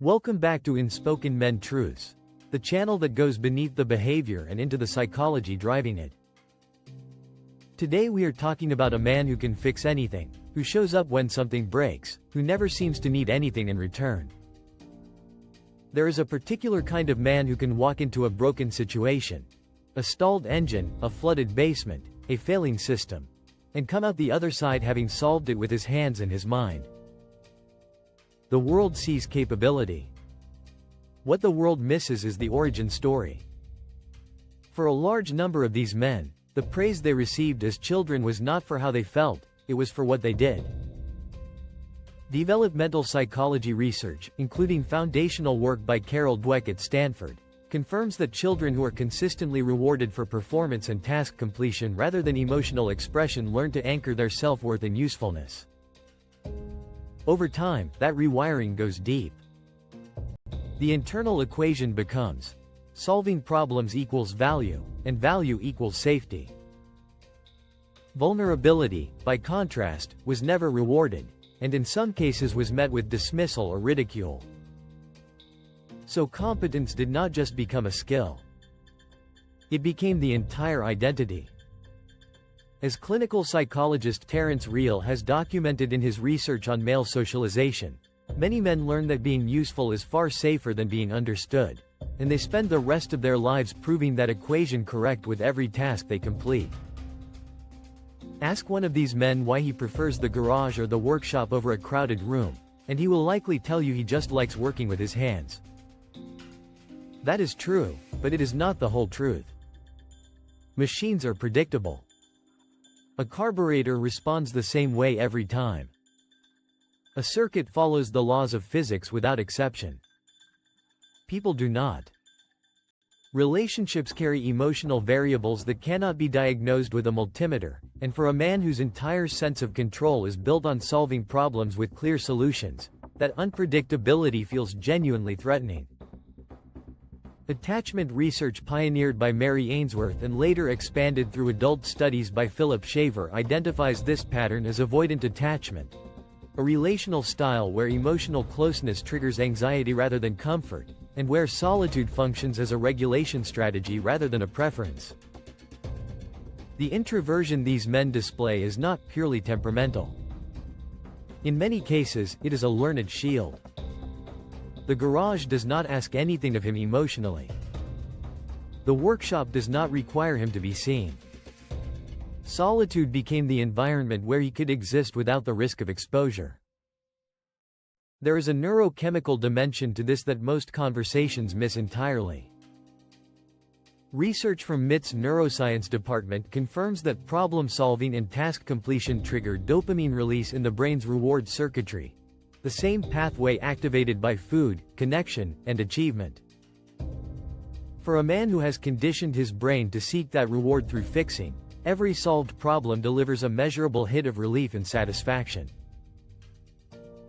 Welcome back to Unspoken Men Truths, the channel that goes beneath the behavior and into the psychology driving it. Today we are talking about a man who can fix anything, who shows up when something breaks, who never seems to need anything in return. There is a particular kind of man who can walk into a broken situation, a stalled engine, a flooded basement, a failing system, and come out the other side having solved it with his hands and his mind. The world sees capability. What the world misses is the origin story. For a large number of these men, the praise they received as children was not for how they felt, it was for what they did. Developmental psychology research, including foundational work by Carol Dweck at Stanford, confirms that children who are consistently rewarded for performance and task completion rather than emotional expression learn to anchor their self-worth in usefulness. Over time, that rewiring goes deep. The internal equation becomes: solving problems equals value, and value equals safety. Vulnerability, by contrast, was never rewarded, and in some cases was met with dismissal or ridicule. So competence did not just become a skill. It became the entire identity. As clinical psychologist Terence Real has documented in his research on male socialization, many men learn that being useful is far safer than being understood, and they spend the rest of their lives proving that equation correct with every task they complete. Ask one of these men why he prefers the garage or the workshop over a crowded room, and he will likely tell you he just likes working with his hands. That is true, but it is not the whole truth. Machines are predictable. A carburetor responds the same way every time. A circuit follows the laws of physics without exception. People do not. Relationships carry emotional variables that cannot be diagnosed with a multimeter, and for a man whose entire sense of control is built on solving problems with clear solutions, that unpredictability feels genuinely threatening. Attachment research pioneered by Mary Ainsworth and later expanded through adult studies by Philip Shaver identifies this pattern as avoidant attachment, a relational style where emotional closeness triggers anxiety rather than comfort, and where solitude functions as a regulation strategy rather than a preference. The introversion these men display is not purely temperamental. In many cases, it is a learned shield. The garage does not ask anything of him emotionally. The workshop does not require him to be seen. Solitude became the environment where he could exist without the risk of exposure. There is a neurochemical dimension to this that most conversations miss entirely. Research from MIT's neuroscience department confirms that problem-solving and task completion trigger dopamine release in the brain's reward circuitry, the same pathway activated by food, connection, and achievement. For a man who has conditioned his brain to seek that reward through fixing, every solved problem delivers a measurable hit of relief and satisfaction.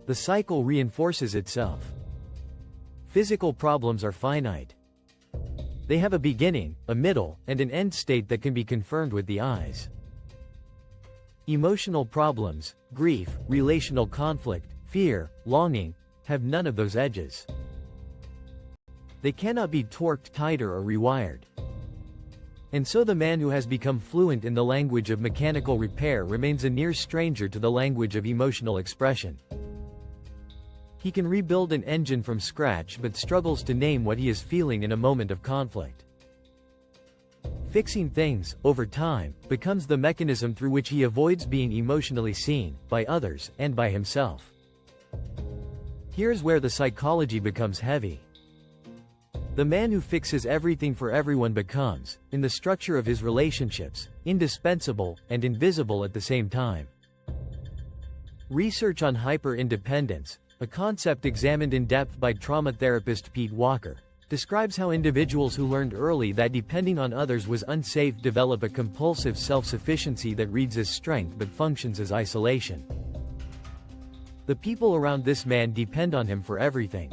The cycle reinforces itself. Physical problems are finite. They have a beginning, a middle, and an end state that can be confirmed with the eyes. Emotional problems, grief, relational conflict, fear, longing, have none of those edges. They cannot be torqued tighter or rewired. And so the man who has become fluent in the language of mechanical repair remains a near stranger to the language of emotional expression. He can rebuild an engine from scratch but struggles to name what he is feeling in a moment of conflict. Fixing things, over time, becomes the mechanism through which he avoids being emotionally seen, by others, and by himself. Here's where the psychology becomes heavy. The man who fixes everything for everyone becomes, in the structure of his relationships, indispensable and invisible at the same time. Research on hyper-independence, a concept examined in depth by trauma therapist Pete Walker, describes how individuals who learned early that depending on others was unsafe develop a compulsive self-sufficiency that reads as strength but functions as isolation. The people around this man depend on him for everything.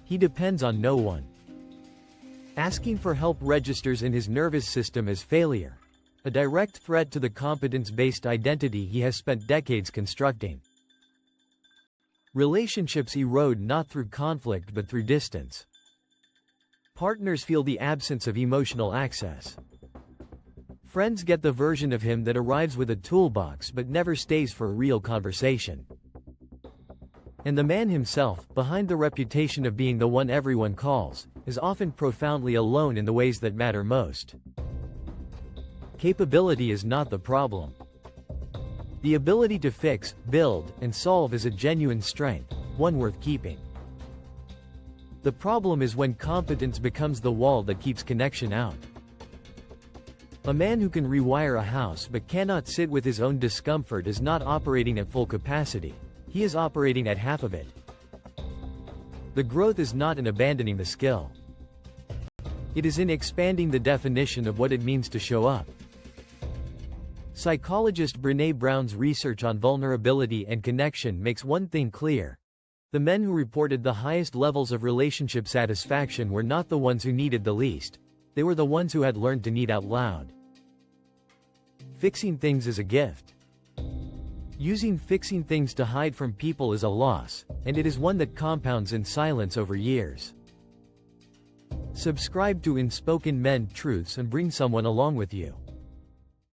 He depends on no one. Asking for help registers in his nervous system as failure, a direct threat to the competence-based identity he has spent decades constructing. Relationships erode not through conflict but through distance. Partners feel the absence of emotional access. Friends get the version of him that arrives with a toolbox but never stays for a real conversation. And the man himself, behind the reputation of being the one everyone calls, is often profoundly alone in the ways that matter most. Capability is not the problem. The ability to fix, build, and solve is a genuine strength, one worth keeping. The problem is when competence becomes the wall that keeps connection out. A man who can rewire a house but cannot sit with his own discomfort is not operating at full capacity. He is operating at half of it. The growth is not in abandoning the skill. It is in expanding the definition of what it means to show up. Psychologist Brené Brown's research on vulnerability and connection makes one thing clear. The men who reported the highest levels of relationship satisfaction were not the ones who needed the least. They were the ones who had learned to need out loud. Fixing things is a gift. Using fixing things to hide from people is a loss, and it is one that compounds in silence over years. Subscribe to Unspoken Men Truths and bring someone along with you.